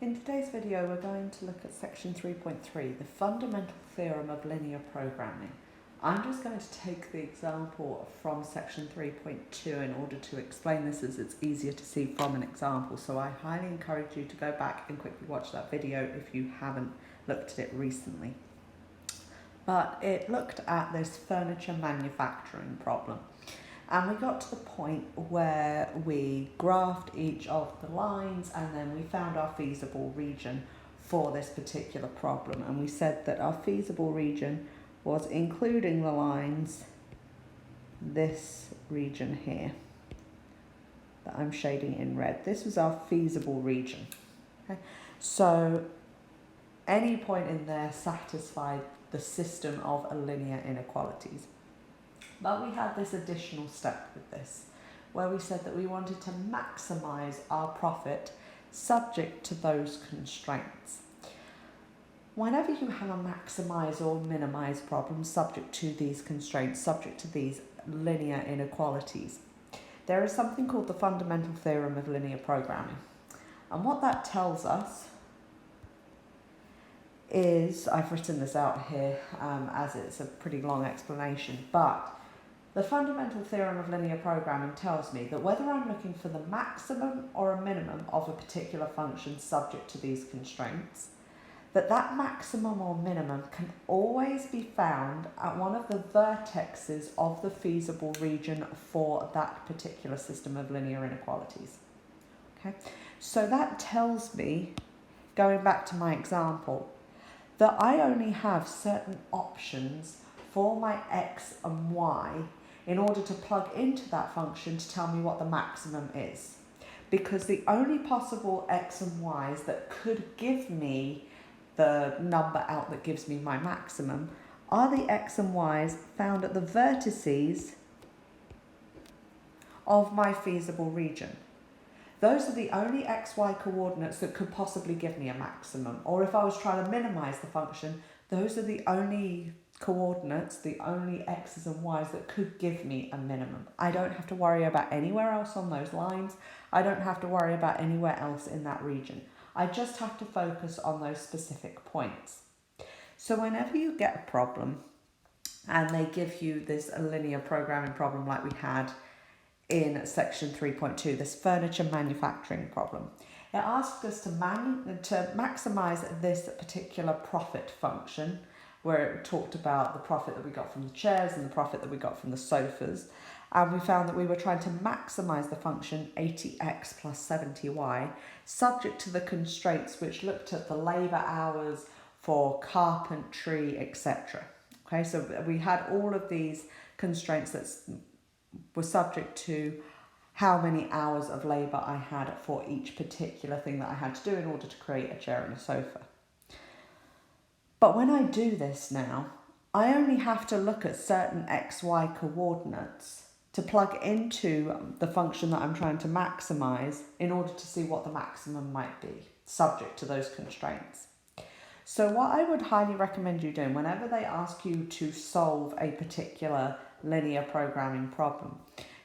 In today's video, we're going to look at section 3.3, the fundamental theorem of linear programming. I'm just going to take the example from section 3.2 in order to explain this, as it's easier to see from an example. So I highly encourage you to go back and quickly watch that video if you haven't looked at it recently. But it looked at this furniture manufacturing problem. And we got to the point where we graphed each of the lines and then we found our feasible region for this particular problem. And we said that our feasible region was including the lines, this region here that I'm shading in red. This was our feasible region. Okay? So any point in there satisfied the system of linear inequalities. But we had this additional step with this, where we said that we wanted to maximize our profit subject to those constraints. Whenever you have a maximize or minimize problem subject to these constraints, subject to these linear inequalities, there is something called the fundamental theorem of linear programming. And what that tells us is, I've written this out here as it's a pretty long explanation, but the fundamental theorem of linear programming tells me that whether I'm looking for the maximum or a minimum of a particular function subject to these constraints, that maximum or minimum can always be found at one of the vertexes of the feasible region for that particular system of linear inequalities. Okay, so that tells me, going back to my example, that I only have certain options for my x and y in order to plug into that function to tell me what the maximum is. Because the only possible x and y's that could give me the number out that gives me my maximum are the x and y's found at the vertices of my feasible region. Those are the only xy coordinates that could possibly give me a maximum. Or if I was trying to minimize the function, those are the only coordinates, the only x's and y's that could give me a minimum. I don't have to worry about anywhere else on those lines. I don't have to worry about anywhere else in that region. I just have to focus on those specific points. So whenever you get a problem and they give you this linear programming problem like we had in section 3.2, this furniture manufacturing problem, it asks us to maximize this particular profit function, where it talked about the profit that we got from the chairs and the profit that we got from the sofas. And we found that we were trying to maximize the function 80x plus 70y, subject to the constraints which looked at the labor hours for carpentry, etc. Okay, so we had all of these constraints that were subject to how many hours of labor I had for each particular thing that I had to do in order to create a chair and a sofa. But when I do this now, I only have to look at certain xy coordinates to plug into the function that I'm trying to maximize in order to see what the maximum might be, subject to those constraints. So what I would highly recommend you doing whenever they ask you to solve a particular linear programming problem,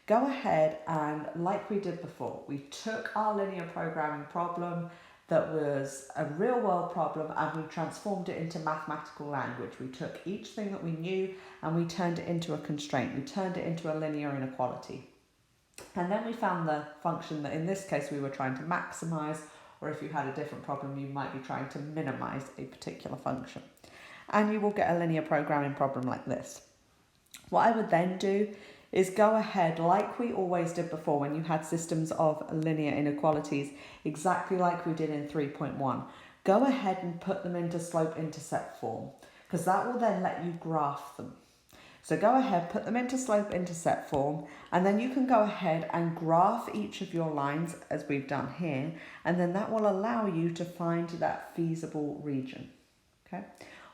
go ahead and, like we did before, we took our linear programming problem that was a real world problem and we transformed it into mathematical language. We took each thing that we knew and we turned it into a constraint. We turned it into a linear inequality. And then we found the function that in this case we were trying to maximize, or if you had a different problem, you might be trying to minimize a particular function. And you will get a linear programming problem like this. What I would then do is go ahead, like we always did before when you had systems of linear inequalities, exactly like we did in 3.1. Go ahead and put them into slope-intercept form, because that will then let you graph them. So go ahead, put them into slope-intercept form, and then you can go ahead and graph each of your lines as we've done here, and then that will allow you to find that feasible region. Okay.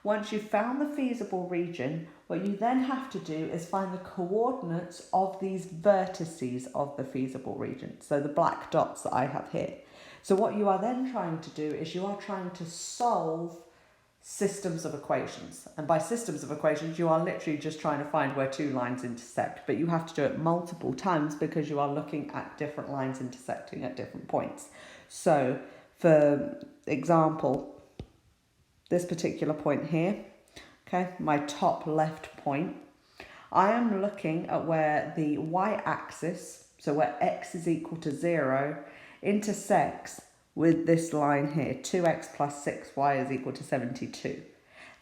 Once you've found the feasible region, what you then have to do is find the coordinates of these vertices of the feasible region. So the black dots that I have here. So what you are then trying to do is you are trying to solve systems of equations. And by systems of equations, you are literally just trying to find where two lines intersect. But you have to do it multiple times because you are looking at different lines intersecting at different points. So for example, this particular point here, okay, my top left point, I am looking at where the y-axis, so where x is equal to 0, intersects with this line here, 2x plus 6y is equal to 72.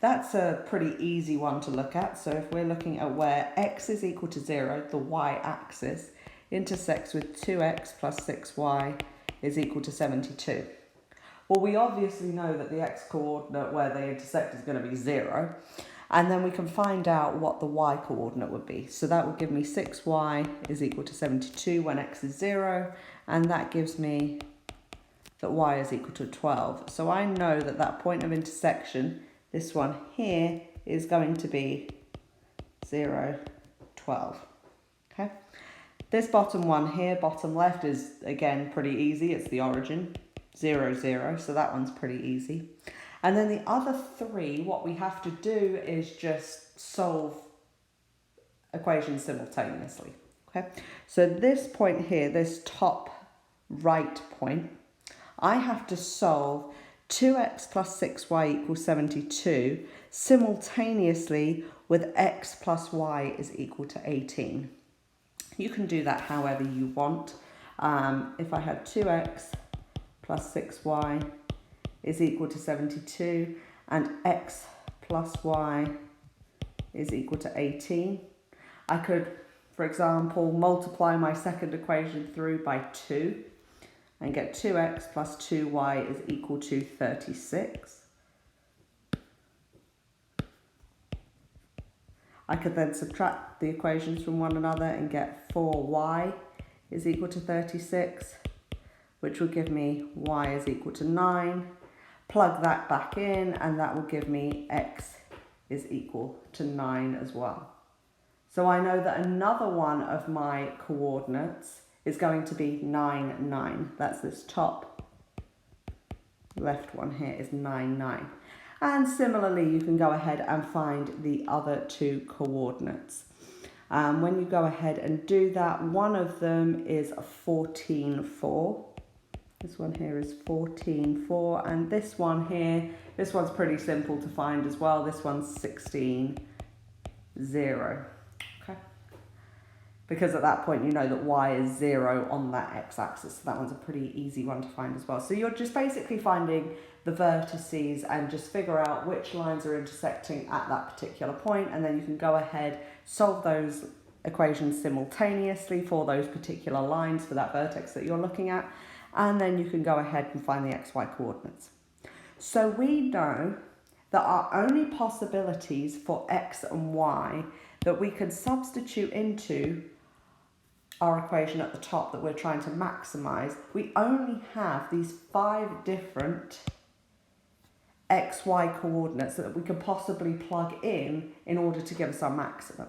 That's a pretty easy one to look at. So if we're looking at where x is equal to 0, the y-axis intersects with 2x plus 6y is equal to 72. Well, we obviously know that the x-coordinate where they intersect is going to be 0. And then we can find out what the y-coordinate would be. So that would give me 6y is equal to 72 when x is 0. And that gives me that y is equal to 12. So I know that that point of intersection, this one here, is going to be 0, 12. Okay. This bottom one here, bottom left, is again pretty easy. It's the origin, 0, 0. So that one's pretty easy. And then the other three, what we have to do is just solve equations simultaneously. Okay. So this point here, this top right point, I have to solve 2x plus 6y equals 72 simultaneously with x plus y is equal to 18. You can do that however you want. If I had 2x plus 6y is equal to 72 and x plus y is equal to 18, I could, for example, multiply my second equation through by 2 and get 2x plus 2y is equal to 36. I could then subtract the equations from one another and get 4y is equal to 36, which will give me y is equal to 9. Plug that back in and that will give me x is equal to 9 as well. So I know that another one of my coordinates is going to be 9, 9. That's this top left one here is 9, 9. And similarly, you can go ahead and find the other two coordinates. When you go ahead and do that, one of them is 14, 4. This one here is 14, 4. And this one here, this one's pretty simple to find as well. This one's 16, 0. Because at that point you know that y is 0 on that x-axis. So that one's a pretty easy one to find as well. So you're just basically finding the vertices and just figure out which lines are intersecting at that particular point, and then you can go ahead, solve those equations simultaneously for those particular lines for that vertex that you're looking at, and then you can go ahead and find the xy coordinates. So we know that our only possibilities for x and y that we can substitute into our equation at the top that we're trying to maximize, we only have these 5 different xy coordinates that we could possibly plug in order to give us our maximum.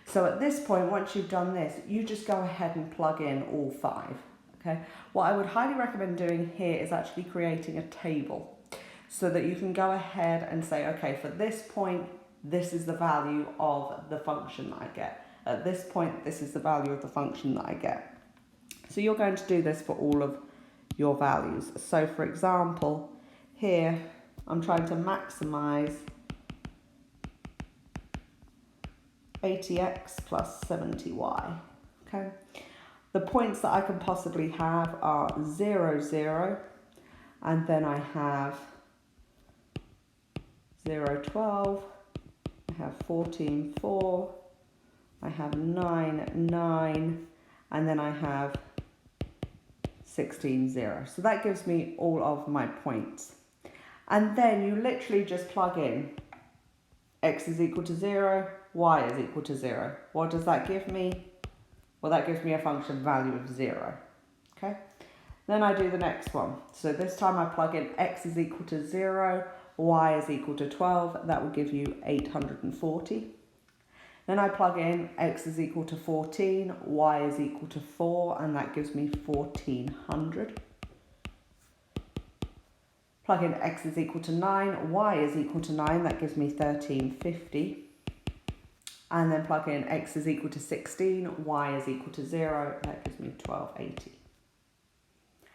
So at this point, once you've done this, you just go ahead and plug in all 5. Okay. What I would highly recommend doing here is actually creating a table so that you can go ahead and say, okay, for this point, this is the value of the function that I get. At this point, this is the value of the function that I get. So you're going to do this for all of your values. So for example, here, I'm trying to maximize 80x plus 70y, okay? The points that I can possibly have are 0, 0, and then I have 0, 12, I have 14, 4, I have 9, 9, and then I have 16, 0. So that gives me all of my points. And then you literally just plug in x is equal to 0, y is equal to 0. What does that give me? Well, that gives me a function value of 0. Okay. Then I do the next one. So this time I plug in x is equal to 0, y is equal to 12. That will give you 840. Then I plug in x is equal to 14, y is equal to 4, and that gives me 1400. Plug in x is equal to 9, y is equal to 9, that gives me 1350. And then plug in x is equal to 16, y is equal to 0, that gives me 1280.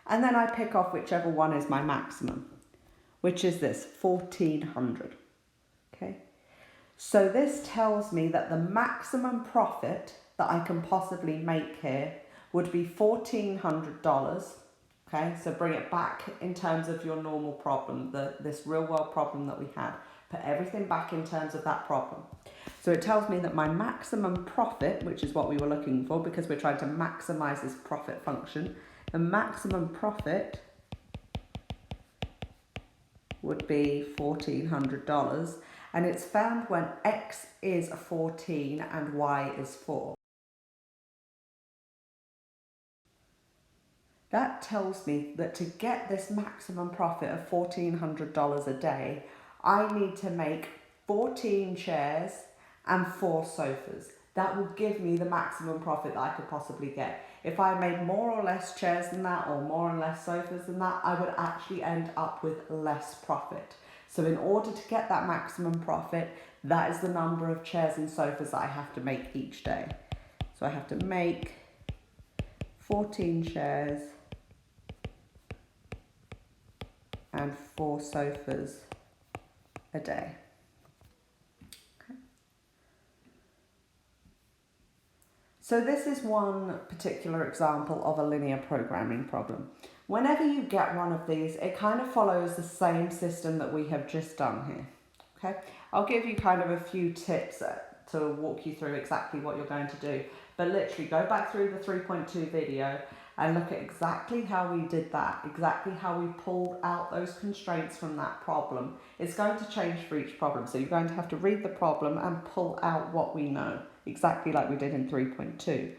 And then I pick off whichever one is my maximum, which is this, 1400. Okay. So this tells me that the maximum profit that I can possibly make here would be $1,400. Okay, so bring it back in terms of your normal problem, this real world problem that we had. Put everything back in terms of that problem. So it tells me that my maximum profit, which is what we were looking for because we're trying to maximize this profit function, the maximum profit would be $1,400, and it's found when X is 14 and Y is 4. That tells me that to get this maximum profit of $1,400 a day, I need to make 14 chairs and 4 sofas. That will give me the maximum profit that I could possibly get. If I made more or less chairs than that or more or less sofas than that, I would actually end up with less profit. So in order to get that maximum profit, that is the number of chairs and sofas that I have to make each day. So I have to make 14 chairs and 4 sofas a day. Okay. So this is one particular example of a linear programming problem. Whenever you get one of these, it kind of follows the same system that we have just done here. Okay, I'll give you kind of a few tips to walk you through exactly what you're going to do. But literally go back through the 3.2 video and look at exactly how we did that, exactly how we pulled out those constraints from that problem. It's going to change for each problem. So you're going to have to read the problem and pull out what we know, exactly like we did in 3.2.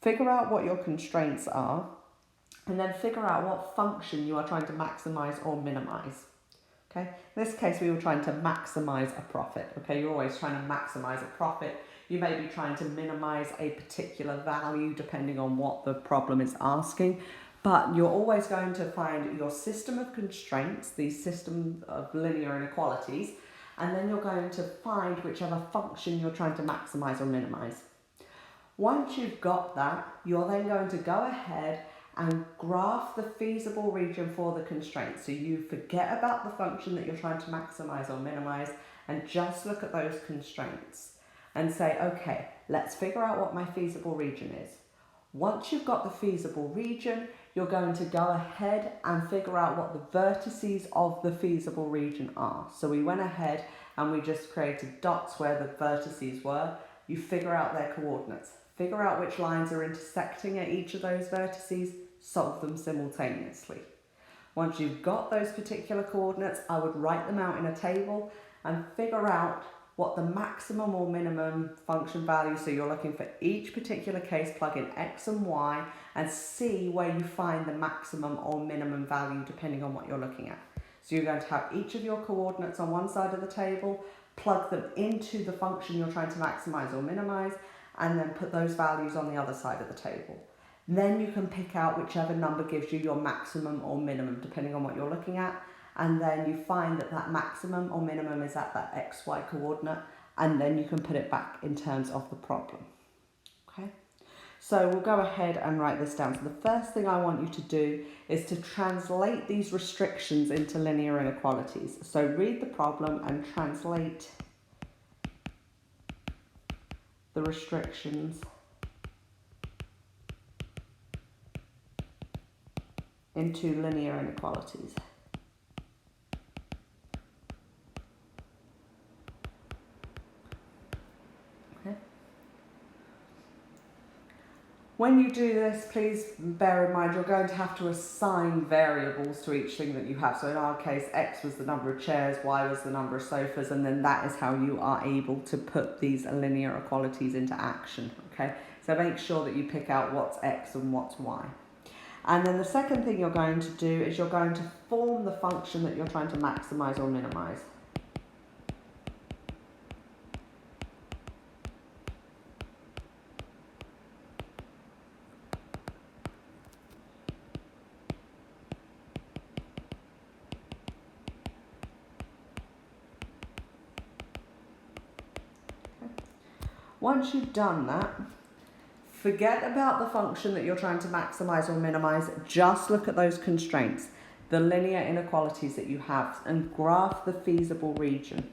Figure out what your constraints are, and then figure out what function you are trying to maximize or minimize. Okay, in this case, we were trying to maximize a profit. Okay, you're always trying to maximize a profit. You may be trying to minimize a particular value depending on what the problem is asking, but you're always going to find your system of constraints, the system of linear inequalities, and then you're going to find whichever function you're trying to maximize or minimize. Once you've got that, you're then going to go ahead and graph the feasible region for the constraint. So you forget about the function that you're trying to maximize or minimize and just look at those constraints and say, okay, let's figure out what my feasible region is. Once you've got the feasible region, you're going to go ahead and figure out what the vertices of the feasible region are. So we went ahead and we just created dots where the vertices were. You figure out their coordinates. Figure out which lines are intersecting at each of those vertices, solve them simultaneously. Once you've got those particular coordinates, I would write them out in a table and figure out what the maximum or minimum function value, so you're looking for each particular case, plug in X and Y and see where you find the maximum or minimum value depending on what you're looking at. So you're going to have each of your coordinates on one side of the table, plug them into the function you're trying to maximize or minimize, and then put those values on the other side of the table. Then you can pick out whichever number gives you your maximum or minimum, depending on what you're looking at. And then you find that that maximum or minimum is at that XY coordinate, and then you can put it back in terms of the problem. Okay? So we'll go ahead and write this down. So the first thing I want you to do is to translate these restrictions into linear inequalities. So read the problem and translate the restrictions into linear inequalities. Okay. When you do this, please bear in mind you're going to have to assign variables to each thing that you have. So in our case, X was the number of chairs, Y was the number of sofas, and then that is how you are able to put these linear equalities into action. Okay, so make sure that you pick out what's X and what's Y. And then the second thing you're going to do is you're going to form the function that you're trying to maximize or minimize. Once you've done that, Forget about the function that you're trying to maximize or minimize. Just look at those constraints, the linear inequalities that you have, and graph the feasible region.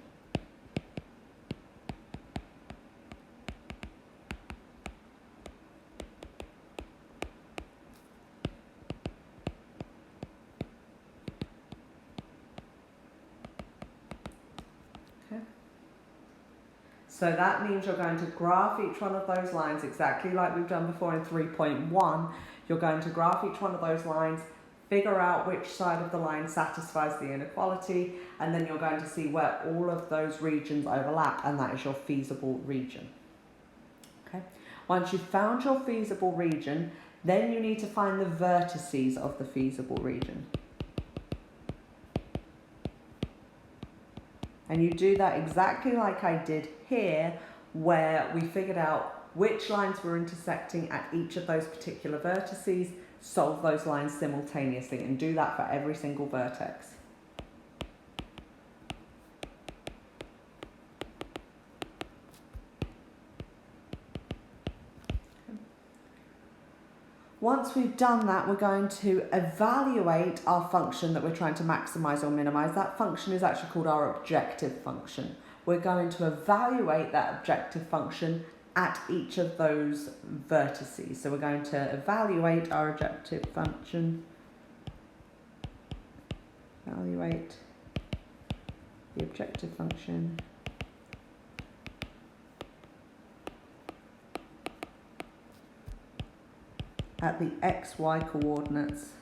So that means you're going to graph each one of those lines exactly like we've done before in 3.1. You're going to graph each one of those lines, figure out which side of the line satisfies the inequality, and then you're going to see where all of those regions overlap, and that is your feasible region. Okay. Once you've found your feasible region, then you need to find the vertices of the feasible region. And you do that exactly like I did here, where we figured out which lines were intersecting at each of those particular vertices, solve those lines simultaneously, and do that for every single vertex. Once we've done that, we're going to evaluate our function that we're trying to maximize or minimize. That function is actually called our objective function. We're going to evaluate that objective function at each of those vertices. So we're going to evaluate our objective function. Evaluate the objective function at the xy coordinates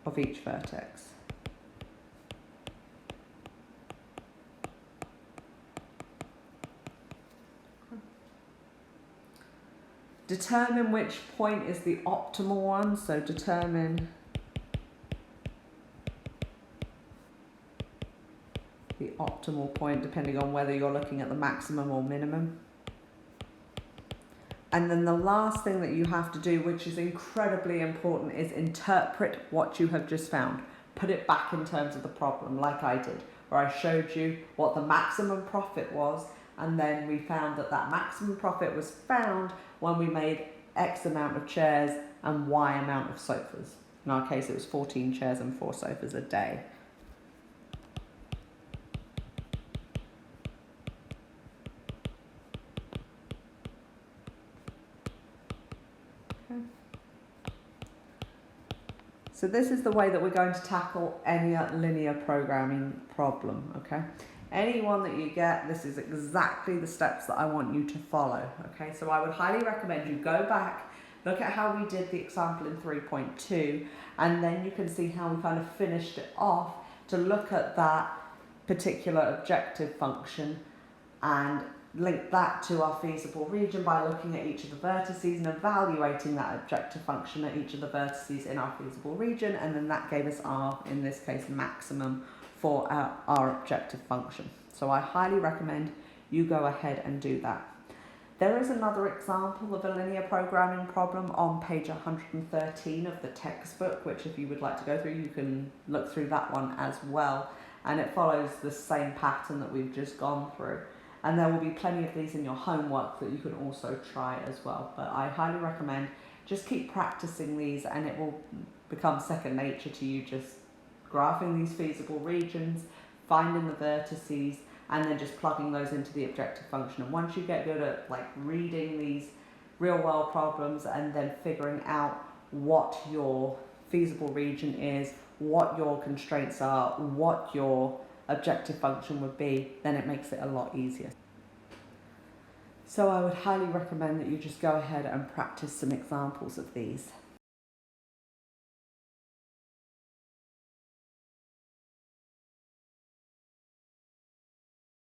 of each vertex. Determine which point is the optimal one, so determine the optimal point depending on whether you're looking at the maximum or minimum. And then the last thing that you have to do, which is incredibly important, is interpret what you have just found. Put it back in terms of the problem, like I did, where I showed you what the maximum profit was, and then we found that that maximum profit was found when we made X amount of chairs and Y amount of sofas. In our case, it was 14 chairs and 4 sofas a day. So this is the way that we're going to tackle any linear programming problem, okay? Any one that you get, this is exactly the steps that I want you to follow, okay? So I would highly recommend you go back, look at how we did the example in 3.2, and then you can see how we kind of finished it off to look at that particular objective function and link that to our feasible region by looking at each of the vertices and evaluating that objective function at each of the vertices in our feasible region, and then that gave us our, in this case, maximum for our objective function. So I highly recommend you go ahead and do that. There is another example of a linear programming problem on page 113 of the textbook, which if you would like to go through, you can look through that one as well, and it follows the same pattern that we've just gone through. And there will be plenty of these in your homework that you can also try as well. But I highly recommend just keep practicing these, and it will become second nature to you, just graphing these feasible regions, finding the vertices, and then just plugging those into the objective function. And once you get good at like reading these real world problems and then figuring out what your feasible region is, what your constraints are, what your objective function would be, then it makes it a lot easier. So I would highly recommend that you just go ahead and practice some examples of these.